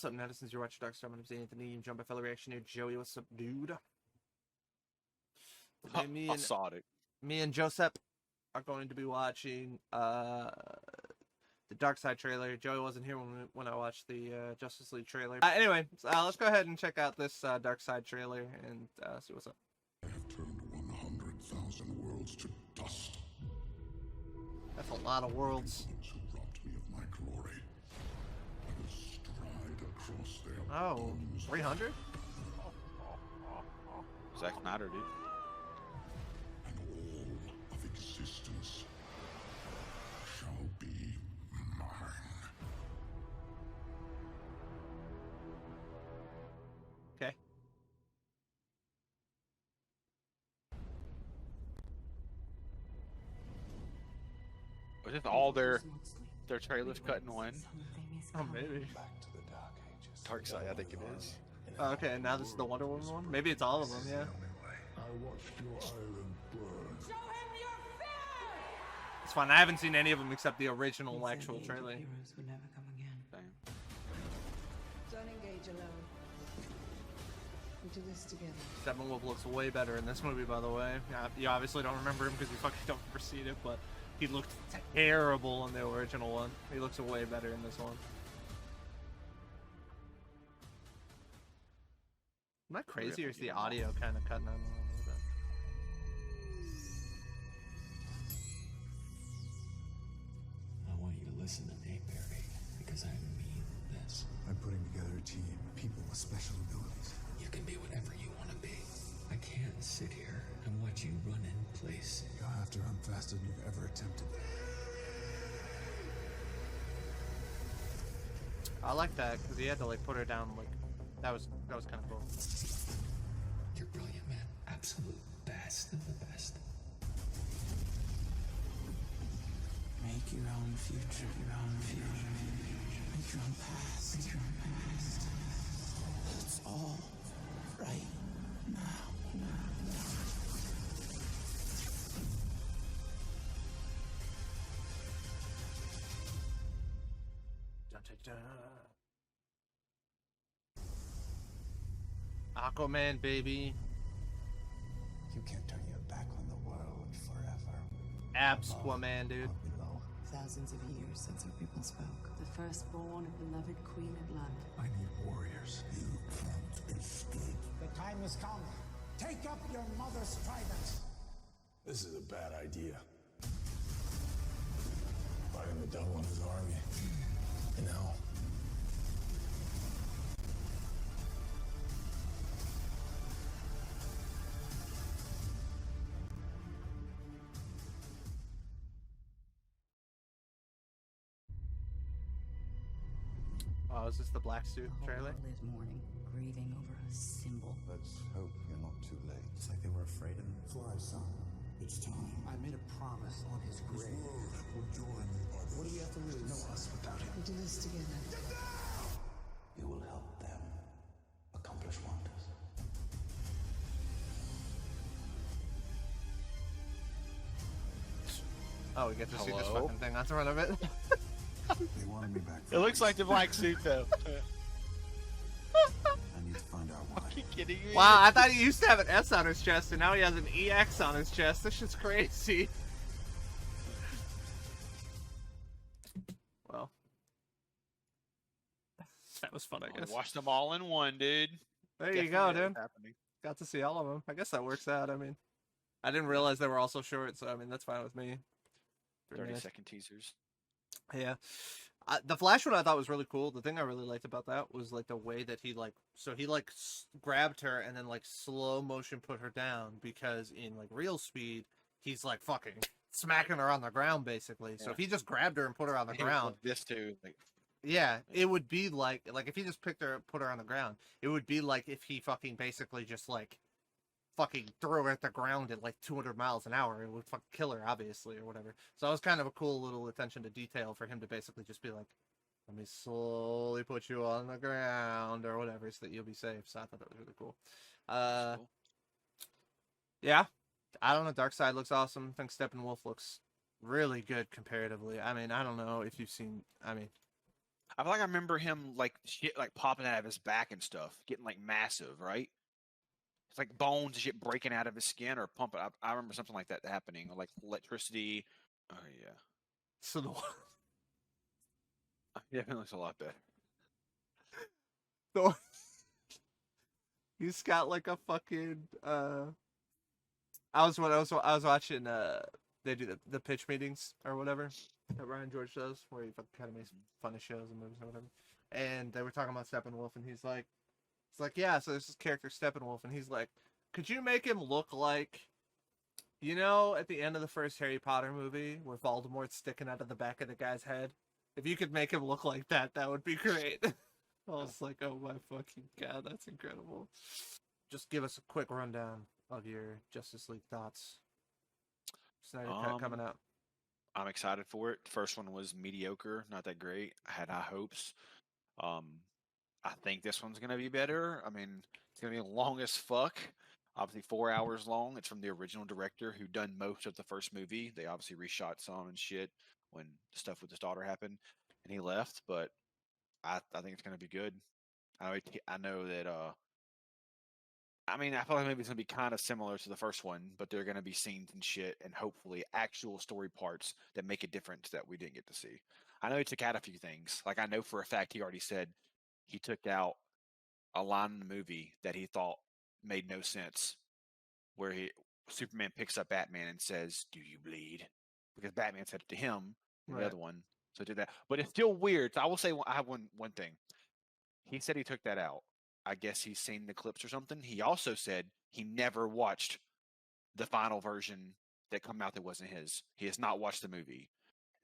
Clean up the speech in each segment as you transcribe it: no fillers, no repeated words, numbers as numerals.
What's up, netizens? You're watching Dark Star. My name's Anthony. You jump by fellow reaction here. Joey, what's up, dude? Today, me and Joseph are going to be watching the Dark Side trailer. Joey wasn't here when I watched the Justice League trailer. Anyway, let's go ahead and check out this Dark Side trailer and see what's up. I have turned 100,000 worlds to dust. That's a lot of worlds. Those who robbed me of my glory. I will stride across their bones. 300? Zack Snyder, dude. And all of existence shall be mine. Okay. Was this all their trailers cut in one? Oh, maybe. Dark Side, I think it is. Oh, okay, and now this is the Wonder Woman one? Maybe it's all of them, yeah. I watched your island burn. Show him your fear! It's fine. I haven't seen any of them except the original actual trailer. Heroes would never come again. Damn. Don't engage alone. We do this together. Steppenwolf looks way better in this movie, by the way. You obviously don't remember him because you fucking don't ever seen it, but he looked terrible in the original one. He looks way better in this one. Am I crazy, or is the audio kind of cutting out a little bit? I want you to listen to me, Barry, because I mean this. I'm putting together a team of people with special abilities. You can be whatever you want to be. I can't sit here and watch you run in place. Go after him faster than you've ever attempted. I like that because he had to like put her down. Like that was kind of cool. You're brilliant, man. Absolute best of the best. Make your own future, your own future. Make your own past, make your own past. It's all right now. Aquaman, baby. You can't turn your back on the world forever. Absquaman, dude. Below. Thousands of years since our people spoke. The firstborn of beloved Queen Atlantis. I need warriors. You can't escape. The time has come. Take up your mother's trident. This is a bad idea. Fighting the devil and his army. You know. Oh, is this the black suit trailer? Lives mourning, grieving over a symbol. Let's hope you're not too late. It's like they were afraid of him. Fly, son. It's time. I made a promise on his grave. Will join the others. What do we have to lose? No us without him. We do this together. You will help them accomplish wonders. Oh, we get to see this Hello? fucking thing on front of it. They wanted me back. It looks like the black suit, though. I need to find out why. Are you kidding me? Wow, I thought he used to have an S on his chest, and now he has an EX on his chest. This shit's crazy. Well, that was fun, I guess. Watch them all in one, dude. There you go, dude. Got to see all of them. I guess that works out. I mean, I didn't realize they were all so short, so I mean, that's fine with me. 30-second teasers. Yeah. The Flash one I thought was really cool. The thing I really liked about that was like the way that he like, so he like grabbed her and then like slow motion put her down, because in like real speed, he's like fucking smacking her on the ground basically. So if he just grabbed her and put her on the ground, This too. Like, yeah, it would be like if he just picked her, put her on the ground, it would be like if he fucking basically just like fucking threw her at the ground at like 200 miles an hour. It would fucking kill her, obviously, or whatever. So that was kind of a cool little attention to detail for him to basically just be like, let me slowly put you on the ground or whatever so that you'll be safe. So I thought that was really cool. cool. Yeah, I don't know. Darkseid looks awesome. I think Steppenwolf looks really good comparatively. I mean, I don't know if you've seen, I mean, I feel like I remember him like shit like popping out of his back and stuff, getting like massive, right? It's like bones and shit breaking out of his skin or pumping. I remember something like that happening, or like electricity. Oh yeah, So yeah, it looks a lot better. the he's got like a fucking I was watching they do the pitch meetings or whatever that Ryan George does where he kind of makes fun of shows and movies or whatever. And they were talking about Steppenwolf and he's like yeah, so there's this character Steppenwolf and he's like, could you make him look like, you know, at the end of the first Harry Potter movie where Voldemort's sticking out of the back of the guy's head? If you could make him look like that, that would be great. I was like, oh my fucking god, that's incredible. Just give us a quick rundown of your Justice League thoughts. Snyder Cut coming out. I'm excited for it. The first one was mediocre, not that great. I had high hopes. I think this one's gonna be better. I mean, it's gonna be long as fuck. Obviously, 4 hours long. It's from the original director who done most of the first movie. They obviously reshot some and shit when the stuff with his daughter happened, and he left. But I think it's gonna be good. I know that. I mean, I feel like maybe it's gonna be kind of similar to the first one, but there are gonna be scenes and shit, and hopefully actual story parts that make a difference that we didn't get to see. I know he took out a few things. Like I know for a fact he already said he took out a line in the movie that he thought made no sense, where Superman picks up Batman and says, "Do you bleed?" Because Batman said it to him in the Right. other one, so it did that. But it's still weird. So I will say I have one thing. He said he took that out. I guess he's seen the clips or something. He also said he never watched the final version that come out that wasn't his. He has not watched the movie.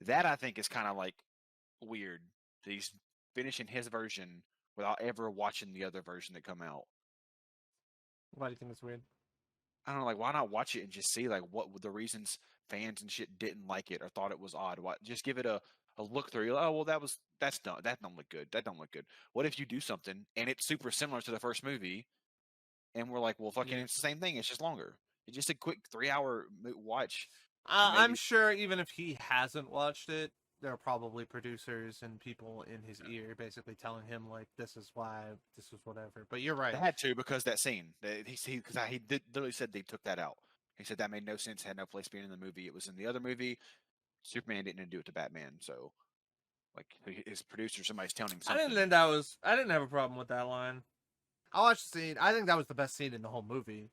That I think is kind of like weird. That he's finishing his version without ever watching the other version that come out. Why do you think it's weird? I don't know, like why not watch it and just see like what the reasons fans and shit didn't like it or thought it was odd? Why, just give it a look through. You're like, oh well, that's done. That don't look good. That don't look good. What if you do something and it's super similar to the first movie, and we're like, well, fucking, it's the same thing. It's just longer. It's just a quick 3 hour watch. I'm sure even if he hasn't watched it, there are probably producers and people in his ear basically telling him like, this is why, this is whatever. But you're right. They had to because that scene. He literally said they took that out. He said that made no sense. Had no place being in the movie. It was in the other movie. Superman didn't do it to Batman, so like his producer, somebody's telling him something. I didn't have a problem with that line. I watched the scene. I think that was the best scene in the whole movie.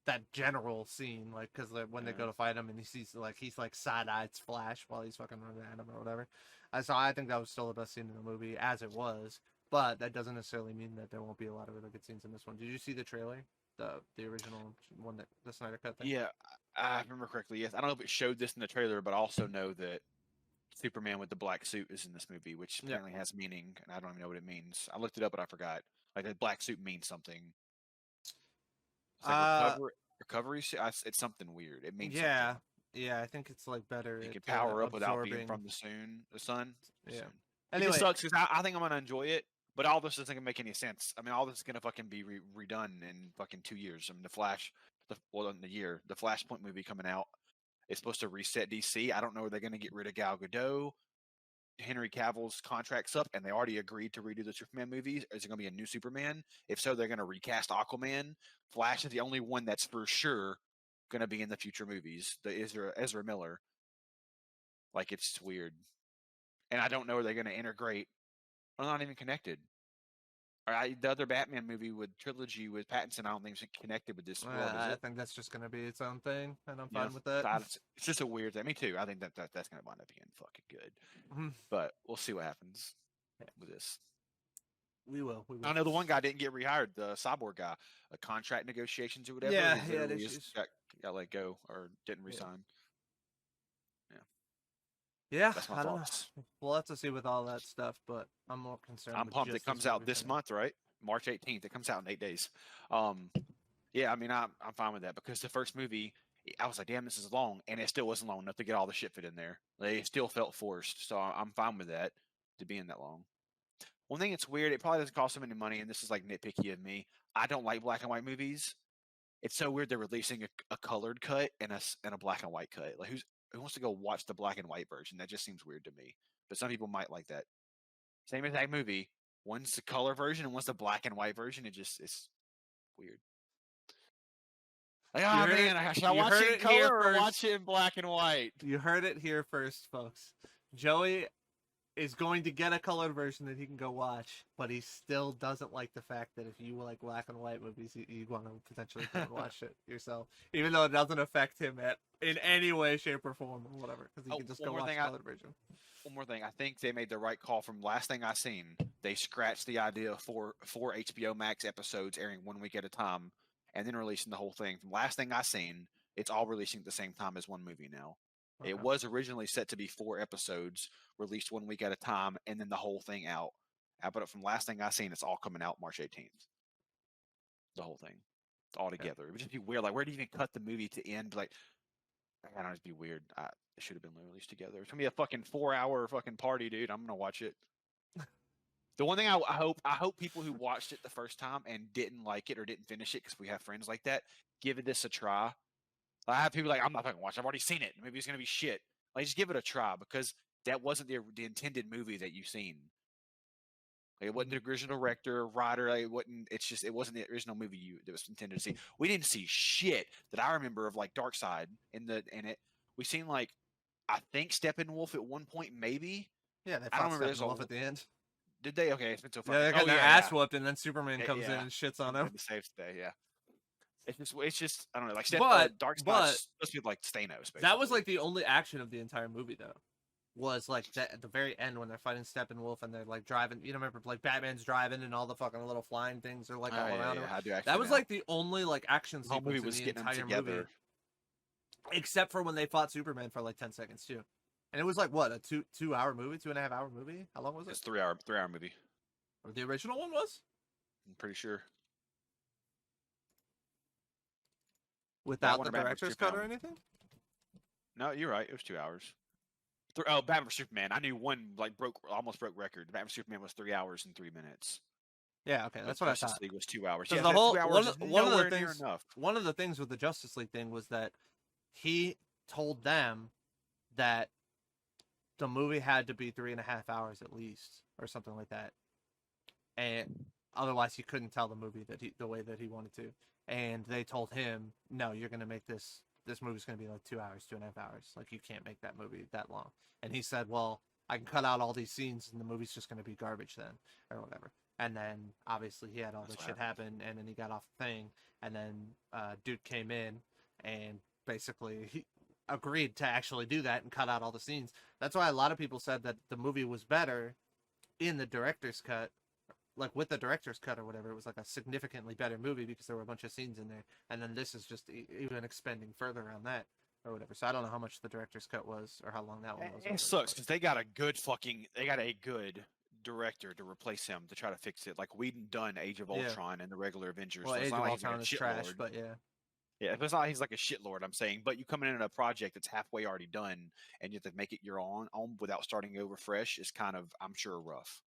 That general scene, like, because when they go to fight him and he sees like he's like side-eyed Flash while he's fucking running at him or whatever. I think that was still the best scene in the movie as it was. But that doesn't necessarily mean that there won't be a lot of really good scenes in this one. Did you see the trailer, the original one that the Snyder Cut thing? Yeah, I remember correctly. Yes, I don't know if it showed this in the trailer, but I also know that Superman with the black suit is in this movie, which apparently has meaning, and I don't even know what it means. I looked it up, but I forgot. Like the black suit means something. It's like recovery suit. It's something weird. It means something. Yeah. I think it's like better. You can power up without being from the sun. Yeah. Anyway, it sucks because I think I'm gonna enjoy it, but all this isn't gonna make any sense. I mean, all this is gonna fucking be redone in fucking 2 years. I mean, the Flashpoint movie coming out is supposed to reset DC. I don't know if they're gonna get rid of Gal Gadot. Henry Cavill's contract's up, and they already agreed to redo the Superman movies. Is it going to be a new Superman? If so, they're going to recast Aquaman. Flash is the only one that's for sure going to be in the future movies. The Ezra Miller. Like, it's weird. And I don't know if they're going to integrate. They're not even connected. The other Batman movie with trilogy with Pattinson, I don't think it's connected with this. I think that's just going to be its own thing, and I'm fine with that. It's just a weird thing. Me too. I think that's going to wind up being fucking good. But we'll see what happens with this. We will. I know the one guy didn't get rehired, the Cyborg guy. Contract negotiations or whatever. Yeah, got let go or didn't resign. Yeah, that's my thoughts. We'll have to see with all that stuff, but I'm more concerned. I'm pumped. It comes out this month, right? March 18th. It comes out in 8 days. Yeah, I mean, I'm fine with that because the first movie, I was like, damn, this is long, and it still wasn't long enough to get all the shit fit in there. They still felt forced, so I'm fine with that to being that long. One thing that's weird, it probably doesn't cost them any money, and this is like nitpicky of me. I don't like black and white movies. It's so weird they're releasing a colored cut and a black and white cut. Like who wants to go watch the black and white version? That just seems weird to me. But some people might like that. Same exact movie. One's the color version and one's the black and white version. It's weird. Like, oh heard man, it- should I you watch heard it in it here color or first. watch it in black and white? You heard it here first, folks. Joey is going to get a colored version that he can go watch, but he still doesn't like the fact that if you like black and white movies, you want to potentially go and watch it yourself, even though it doesn't affect him in any way, shape, or form, or whatever, because he can just go watch the colored version. One more thing, I think they made the right call from last thing I seen. They scratched the idea of four HBO Max episodes airing 1 week at a time, and then releasing the whole thing. From last thing I seen, it's all releasing at the same time as one movie now. Okay. It was originally set to be 4 episodes, released 1 week at a time, and then the whole thing out. But from last thing I seen, it's all coming out March 18th. The whole thing, all together. It would just be weird. Like, where do you even cut the movie to end? Like, I don't know, it'd be weird. It should have been released together. It's gonna be a fucking 4-hour fucking party, dude. I'm gonna watch it. The one thing I hope people who watched it the first time and didn't like it or didn't finish it, because we have friends like that, give this a try. I have people like, I'm not fucking watching. I've already seen it. Maybe it's gonna be shit. Like, just give it a try, because that wasn't the intended movie that you've seen. Like, it wasn't the original director, writer. Like, it wasn't. It's just it wasn't the original movie that was intended to see. We didn't see shit that I remember of like Dark Side in it. We seen like, I think Steppenwolf at one point, maybe. Yeah, they I don't fought remember this Steppenwolf at the end. Did they? Okay, it's been so far. Yeah, they got their ass whooped, and then Superman comes in yeah. and shits on him. The safe day, yeah. It's just I don't know, like Dark but- Side's supposed to be like Thanos. Basically. That was like the only action of the entire movie, though. Was like that at the very end when they're fighting Steppenwolf and they're like driving. You know, remember like Batman's driving and all the fucking little flying things are like all around him. I do actually That was know. like the only like action The whole sequence movie was in the getting them entire together. movie, except for when they fought Superman for like 10 seconds too. And it was like what, a 2-hour movie, 2.5-hour movie? How long was it? It's a 3-hour movie. Or the original one was I'm pretty sure. without one the or Batman director's vs. cut or Superman. anything. No, you're right. It was 2 hours. Batman vs Superman. I knew one like almost broke record. Batman vs Superman was 3 hours and 3 minutes. Yeah, okay, that's what I Justice thought. League was 2 hours. Because Yeah, the whole 2 hours one, is one of the nowhere near things, enough. one of the things with the Justice League thing was that he told them that the movie had to be 3.5 hours at least, or something like that, and otherwise he couldn't tell the movie the way that he wanted to. And they told him, no, you're gonna make this movie's gonna be like 2 hours, 2.5 hours. Like, you can't make that movie that long. And he said, well, I can cut out all these scenes and the movie's just gonna be garbage then, or whatever. And then obviously he had all this shit happen, and then he got off the thing, and then dude came in and basically he agreed to actually do that and cut out all the scenes. That's why a lot of people said that the movie was better in the director's cut, like with the director's cut or whatever. It was like a significantly better movie because there were a bunch of scenes in there, and then this is just even expending further on that or whatever. So I don't know how much the director's cut was or how long that one was. It sucks because they got a good director to replace him to try to fix it. Like Whedon done Age of Ultron and the regular Avengers. Well, so Age it's of not like he's like Ultron a is trash, shitlord. but yeah. Yeah, it's not like he's like a shitlord, I'm saying, but you coming in a project that's halfway already done and you have to make it your own without starting over fresh is kind of, I'm sure, rough.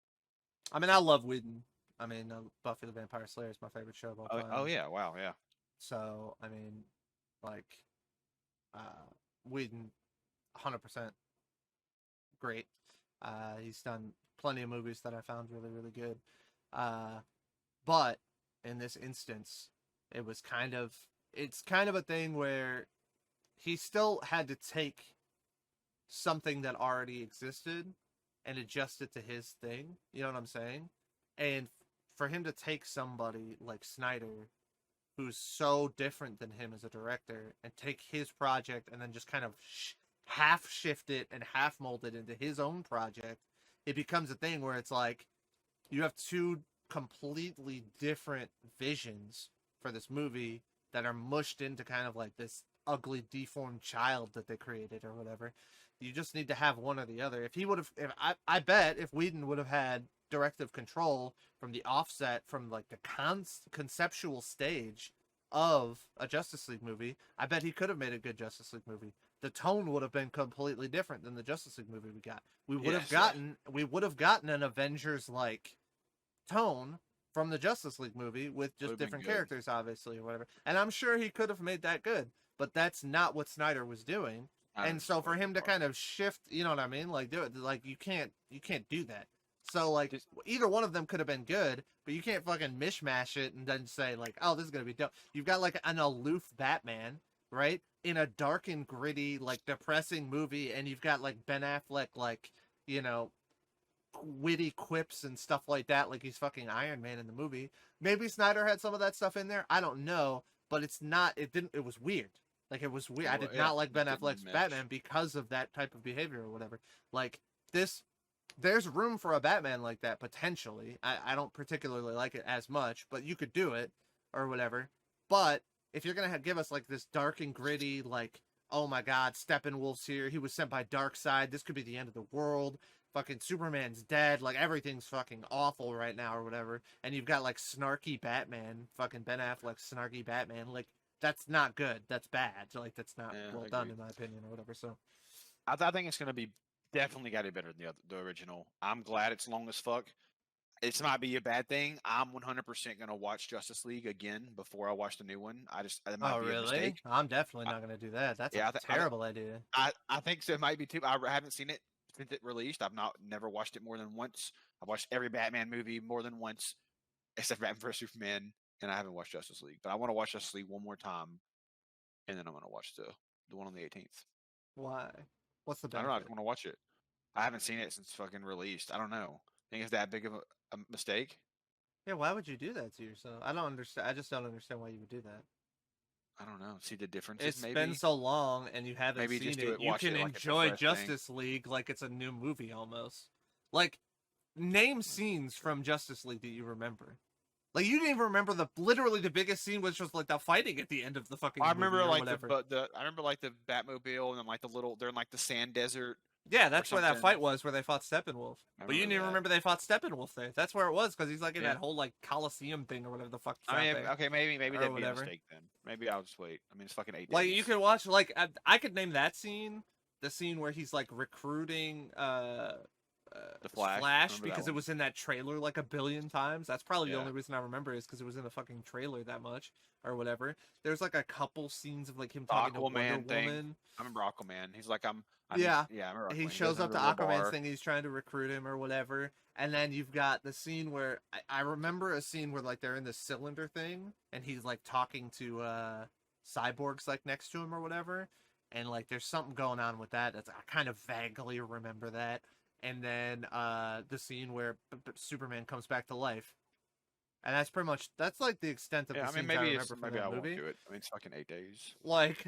I mean, I love Whedon. I mean, Buffy the Vampire Slayer is my favorite show of all time. Oh yeah, wow, yeah. So, I mean, like, Whedon, 100% great. He's done plenty of movies that I found really, really good. But in this instance, it's kind of a thing where he still had to take something that already existed and adjust it to his thing. You know what I'm saying? And for him to take somebody like Snyder, who's so different than him as a director, and take his project and then just kind of half shift it and half mold it into his own project, it becomes a thing where it's like you have two completely different visions for this movie that are mushed into kind of like this ugly deformed child that they created or whatever. You just need to have one or the other. I bet if Whedon would have had directive control from the offset, from like the conceptual stage of a Justice League movie, I bet he could have made a good Justice League movie. The tone would have been completely different than the Justice League movie we got. We would have gotten an Avengers like tone from the Justice League movie with just different characters, obviously, or whatever. And I'm sure he could have made that good, but that's not what Snyder was doing. And so for him to kind of shift, you know what I mean? Like, do it, like you can't do that. So like Just- either one of them could have been good, but you can't fucking mishmash it and then say like, oh, this is gonna be dope. You've got like an aloof Batman, right? In a dark and gritty, like depressing movie, and you've got like Ben Affleck, like, you know, witty quips and stuff like that, like he's fucking Iron Man in the movie. Maybe Snyder had some of that stuff in there. I don't know, but it's not. It didn't. It was weird. Like it was weird. I did not like Ben didn't Affleck's mesh. Batman because of that type of behavior or whatever. Like this, there's room for a Batman like that potentially. I don't particularly like it as much, but you could do it or whatever. But if you're gonna give us like this dark and gritty, like, oh my God, Steppenwolf's here. He was sent by Darkseid. This could be the end of the world. Fucking Superman's dead. Like everything's fucking awful right now or whatever. And you've got like snarky Batman, fucking Ben Affleck, snarky Batman. Like that's not good. That's bad. Like that's not well done in my opinion or whatever. So I think it's gonna be definitely got to be better than the original. I'm glad it's long as fuck. It might be a bad thing. I'm 100% gonna watch Justice League again before I watch the new one. It might be a mistake. I'm definitely not gonna do that. That's Yeah, a terrible idea. I think so. It might be too. I haven't seen it since it released. I've never watched it more than once. I've watched every Batman movie more than once, except Batman vs Superman, and I haven't watched Justice League. But I want to watch Justice League one more time, and then I'm gonna watch the one on the 18th. Why? What's the I don't benefit? know. I just want to watch it. I haven't seen it since fucking released. I don't know. Think it's that big of a mistake? Yeah, why would you do that to yourself? I don't understand. I just don't understand why you would do that. I don't know. See the differences. It's maybe been so long and you haven't Maybe seen just do it. it- You watch can it like it's a enjoy fresh thing. Justice League like it's a new movie almost. Like, name scenes from Justice League that you remember. Like you didn't even remember literally the biggest scene, which was like the fighting at the end of the fucking. I remember movie or like whatever. I remember like the Batmobile and then like they're in like the sand desert. Yeah, that's where that something. fight was, where they fought Steppenwolf. I But you didn't even that. remember they fought Steppenwolf there. That's where it was, because he's like in Yeah. that whole like Coliseum thing or whatever the fuck. I mean, there. okay, maybe or that'd be a whatever. mistake then. Maybe I'll just wait. I mean, it's fucking 8 days. Like you could watch like I could name that scene, the scene where he's like recruiting The Flash. Remember that because it one. was in that trailer like a billion times. That's probably the Yeah. only reason I remember is because it was in the fucking trailer that much or whatever. There's like a couple scenes of like him talking to Wonder Aquaman thing. Woman. I remember Aquaman. He's like, I remember. He Aquaman. shows goes up to under the Aquaman's bar. thing. He's trying to recruit him or whatever. And then you've got the scene where I remember a scene where like they're in this cylinder thing and he's like talking to cyborgs like next to him or whatever. And like there's something going on with that. I kind of vaguely remember that. And then the scene where Superman comes back to life. And that's pretty much like the extent of the Yeah, I mean, scenes I maybe remember from maybe that I won't movie. do it. I mean, it's fucking 8 days. Like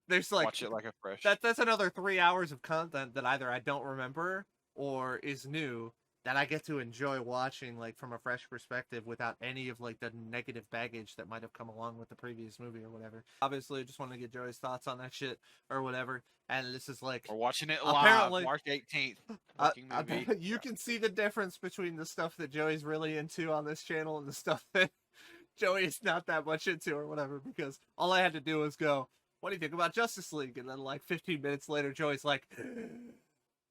there's like Watch it like a fresh. that's another 3 hours of content that either I don't remember or is new that I get to enjoy watching like from a fresh perspective without any of like the negative baggage that might have come along with the previous movie or whatever. Obviously, I just want to get Joey's thoughts on that shit or whatever. And this is like We're watching it Apparently- live, March 18th. Fucking movie. you can see the difference between the stuff that Joey's really into on this channel and the stuff that Joey is not that much into or whatever, because all I had to do was go, what do you think about Justice League? And then like 15 minutes later, Joey's like,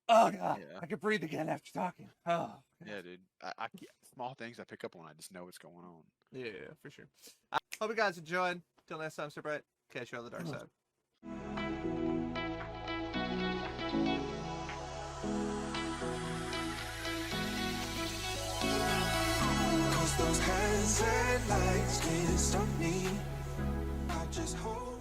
oh God, Yeah. I can breathe again after talking. Oh, Yeah, dude. I small things I pick up on. I just know what's going on. yeah, for sure. I hope you guys enjoyed. Till next time, Super Bright. Catch you on the dark side. Cause those hands and lights can't stop me. I just hope